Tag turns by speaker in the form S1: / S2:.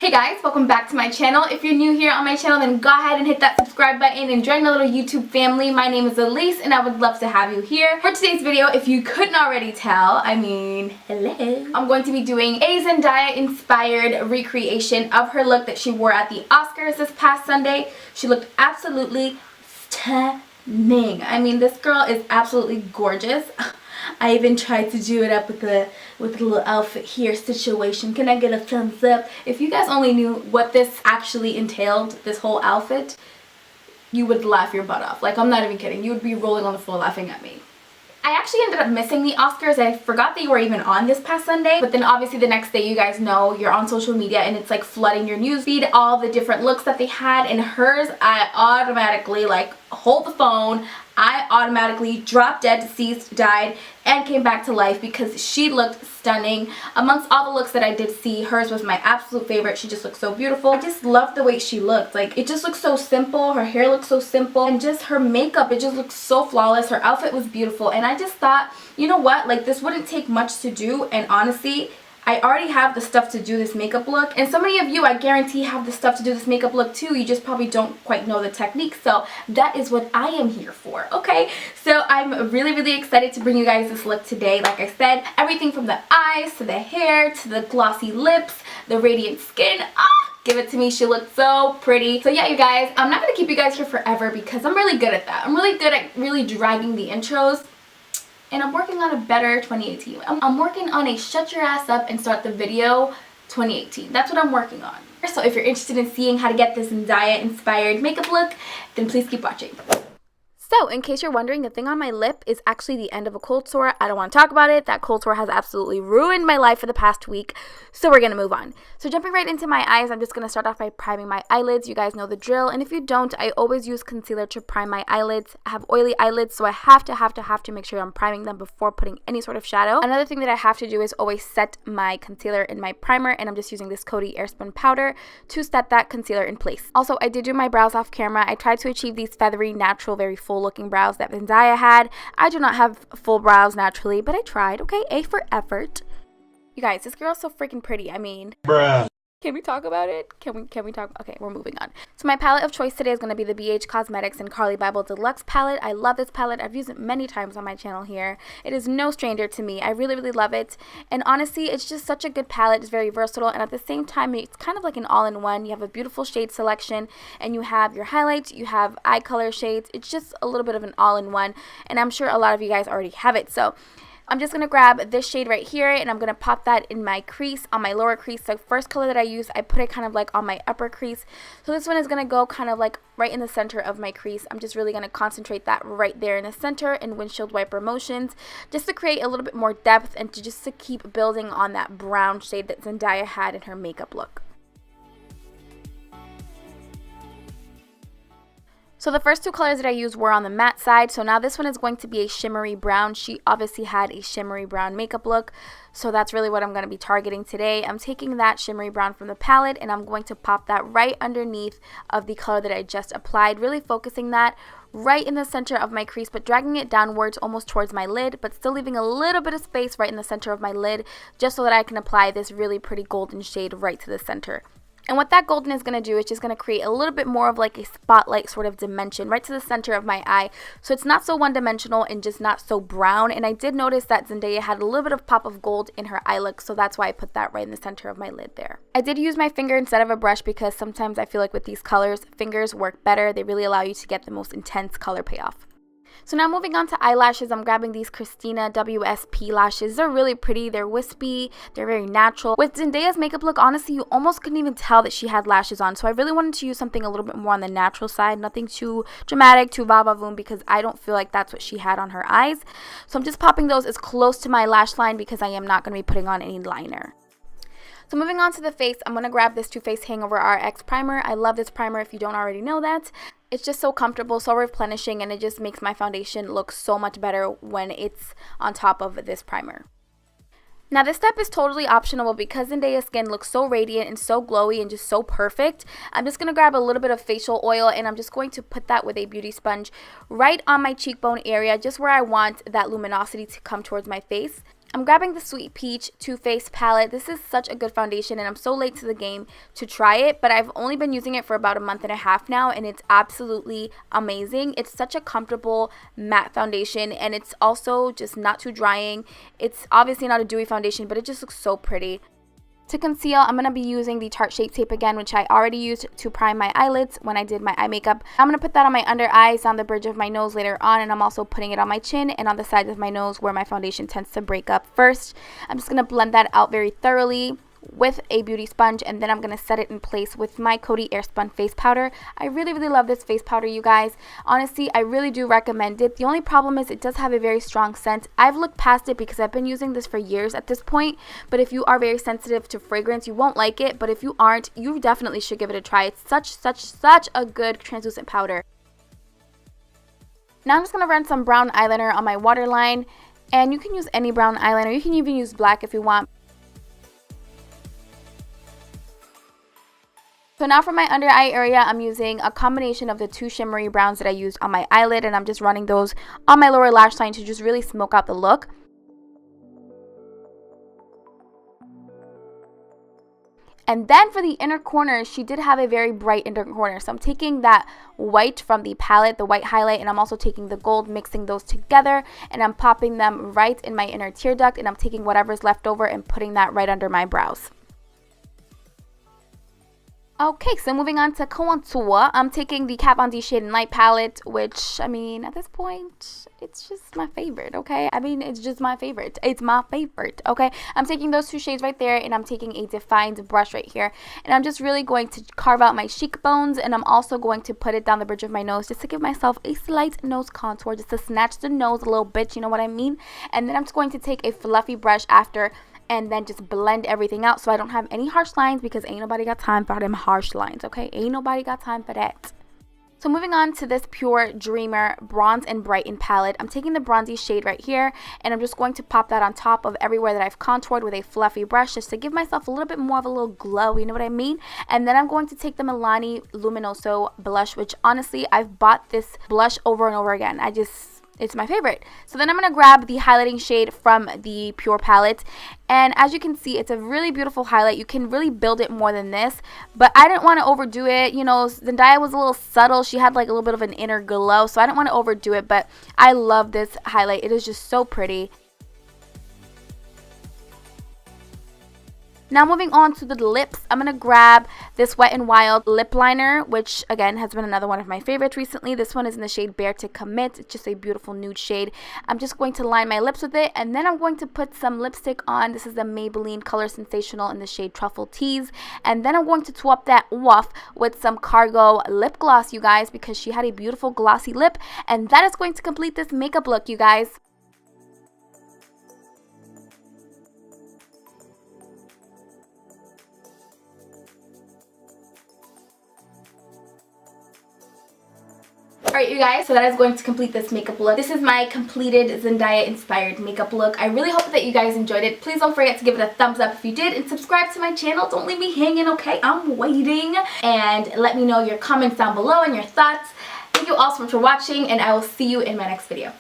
S1: Hey guys, welcome back to my channel. If you're new here on my channel, then go ahead and hit that subscribe button and join my little YouTube family. My name is Allis and I would love to have you here. For today's video, if you couldn't already tell, hello, I'm going to be doing a Zendaya inspired recreation of her look that she wore at the Oscars this past Sunday. She looked absolutely stunning. This girl is absolutely gorgeous. I even tried to do it up with the little outfit here situation. Can I get a thumbs up? If you guys only knew what this actually entailed, this whole outfit, you would laugh your butt off. Like, I'm not even kidding. You would be rolling on the floor laughing at me. I actually ended up missing the Oscars. I forgot they were even on this past Sunday. But then obviously the next day, you guys know, you're on social media and it's like flooding your newsfeed, all the different looks that they had. And hers, I automatically hold the phone. I automatically dropped dead, deceased, died, and came back to life because she looked stunning. Amongst all the looks that I did see, hers was my absolute favorite. She just looked so beautiful. I just loved the way she looked. Like, it just looked so simple. Her hair looked so simple. And just her makeup, it just looked so flawless. Her outfit was beautiful. And I just thought, you know what? Like, this wouldn't take much to do. And honestly, I already have the stuff to do this makeup look, and so many of you, I guarantee, have the stuff to do this makeup look too. You just probably don't quite know the technique, so that is what I am here for, okay? So I'm really excited to bring you guys this look today. Like I said, everything from the eyes to the hair to the glossy lips, the radiant skin. Give it to me. She looked so pretty. So yeah, you guys, I'm not going to keep you guys here forever because I'm really good at that. I'm really good at really dragging the intros. And I'm working on a better 2018. I'm working on a shut your ass up and start the video 2018. That's what I'm working on. So if you're interested in seeing how to get this Zendaya inspired makeup look, then please keep watching. So, in case you're wondering, the thing on my lip is actually the end of a cold sore. I don't want to talk about it. That cold sore has absolutely ruined my life for the past week. So we're going to move on. So jumping right into my eyes, I'm just going to start off by priming my eyelids. You guys know the drill. And if you don't, I always use concealer to prime my eyelids. I have oily eyelids, so I have to make sure I'm priming them before putting any sort of shadow. Another thing that I have to do is always set my concealer in my primer. And I'm just using this Coty Airspun powder to set that concealer in place. Also, I did do my brows off camera. I tried to achieve these feathery, natural, very full looking brows that Zendaya had. I do not have full brows naturally, but I tried, okay? A for effort. You guys, this girl's so freaking pretty. Bruh. Can we talk about it? Can we talk? Okay, we're moving on. So my palette of choice today is going to be the Beige Cosmetics and Carli Bybel Deluxe palette. I love this palette. I've used it many times on my channel here. It is no stranger to me. I really love it. And honestly, it's just such a good palette. It's very versatile, and at the same time, it's kind of like an all-in-one. You have a beautiful shade selection, and you have your highlights, you have eye color shades. It's just a little bit of an all-in-one, and I'm sure a lot of you guys already have it. So I'm just going to grab this shade right here, and I'm going to pop that in my crease, on my lower crease. The first color that I use, I put it kind of like on my upper crease. So this one is going to go kind of like right in the center of my crease. I'm just really going to concentrate that right there in the center in windshield wiper motions, just to create a little bit more depth and to keep building on that brown shade that Zendaya had in her makeup look. So the first two colors that I used were on the matte side. So now this one is going to be a shimmery brown. She obviously had a shimmery brown makeup look. So that's really what I'm going to be targeting today. I'm taking that shimmery brown from the palette and I'm going to pop that right underneath of the color that I just applied. Really focusing that right in the center of my crease, but dragging it downwards almost towards my lid, but still leaving a little bit of space right in the center of my lid, just so that I can apply this really pretty golden shade right to the center. And what that golden is going to do is just going to create a little bit more of like a spotlight sort of dimension right to the center of my eye. So it's not so one-dimensional and just not so brown. And I did notice that Zendaya had a little bit of pop of gold in her eye look, so that's why I put that right in the center of my lid there. I did use my finger instead of a brush because sometimes I feel like with these colors, fingers work better. They really allow you to get the most intense color payoff. So now moving on to eyelashes, I'm grabbing these Christina WSP lashes. They're really pretty, they're wispy, they're very natural. With Zendaya's makeup look, honestly, you almost couldn't even tell that she had lashes on. So I really wanted to use something a little bit more on the natural side, nothing too dramatic, too va-va-voom, because I don't feel like that's what she had on her eyes. So I'm just popping those as close to my lash line because I am not going to be putting on any liner. So moving on to the face, I'm going to grab this Too Faced Hangover RX primer. I love this primer if you don't already know that. It's just so comfortable, so replenishing, and it just makes my foundation look so much better when it's on top of this primer. Now this step is totally optional because Zendaya's skin looks so radiant and so glowy and just so perfect. I'm just going to grab a little bit of facial oil and I'm just going to put that with a beauty sponge right on my cheekbone area, just where I want that luminosity to come towards my face. I'm grabbing the Sweet Peach Too Faced palette. This is such a good foundation, and I'm so late to the game to try it, but I've only been using it for about a month and a half now, and it's absolutely amazing. It's such a comfortable matte foundation, and it's also just not too drying. It's obviously not a dewy foundation, but it just looks so pretty. To conceal, I'm going to be using the Tarte Shape Tape again, which I already used to prime my eyelids when I did my eye makeup. I'm going to put that on my under eyes, down the bridge of my nose later on, and I'm also putting it on my chin and on the sides of my nose where my foundation tends to break up first. I'm just going to blend that out very thoroughly with a beauty sponge, and then I'm going to set it in place with my Coty Airspun face powder. I really love this face powder, you guys. Honestly, I really do recommend it. The only problem is it does have a very strong scent. I've looked past it because I've been using this for years at this point, but if you are very sensitive to fragrance, you won't like it, but if you aren't, you definitely should give it a try. It's such a good translucent powder. Now I'm just going to run some brown eyeliner on my waterline, and you can use any brown eyeliner. You can even use black if you want. So now for my under eye area, I'm using a combination of the two shimmery browns that I used on my eyelid, and I'm just running those on my lower lash line to just really smoke out the look. And then for the inner corner, she did have a very bright inner corner. So I'm taking that white from the palette, the white highlight, and I'm also taking the gold, mixing those together, and I'm popping them right in my inner tear duct, and I'm taking whatever's left over and putting that right under my brows. Okay, so moving on to contour, I'm taking the Kat Von D Shade and Light palette, which, I mean, at this point, it's just my favorite, okay? I mean, it's just my favorite. It's my favorite, okay? I'm taking those two shades right there, and I'm taking a defined brush right here, and I'm just really going to carve out my cheekbones, and I'm also going to put it down the bridge of my nose just to give myself a slight nose contour, just to snatch the nose a little bit, you know what I mean? And then I'm just going to take a fluffy brush after and then just blend everything out so I don't have any harsh lines, because ain't nobody got time for them harsh lines, okay? Ain't nobody got time for that. So moving on to this Pure Dreamer Bronze and Brighten palette, I'm taking the bronzy shade right here, and I'm just going to pop that on top of everywhere that I've contoured with a fluffy brush just to give myself a little bit more of a little glow, you know what I mean? And then I'm going to take the Milani Luminoso blush, which honestly, I've bought this blush over and over again. It's my favorite. So then I'm going to grab the highlighting shade from the Pure palette, and as you can see, it's a really beautiful highlight. You can really build it more than this, but I didn't want to overdo it. You know, Zendaya was a little subtle. She had like a little bit of an inner glow, so I didn't want to overdo it, but I love this highlight. It is just so pretty. Now moving on to the lips, I'm going to grab this Wet n Wild lip liner, which again has been another one of my favorites recently. This one is in the shade Bare to Commit. It's just a beautiful nude shade. I'm just going to line my lips with it, and then I'm going to put some lipstick on. This is the Maybelline Color Sensational in the shade Truffle Tease. And then I'm going to swap that off with some Cargo lip gloss, you guys, because she had a beautiful glossy lip. And that is going to complete this makeup look, you guys. Alright, you guys, so that is going to complete this makeup look. This is my completed Zendaya inspired makeup look. I really hope that you guys enjoyed it. Please don't forget to give it a thumbs up if you did, and subscribe to my channel. Don't leave me hanging, okay? I'm waiting. And let me know your comments down below and your thoughts. Thank you all so much for watching, and I will see you in my next video.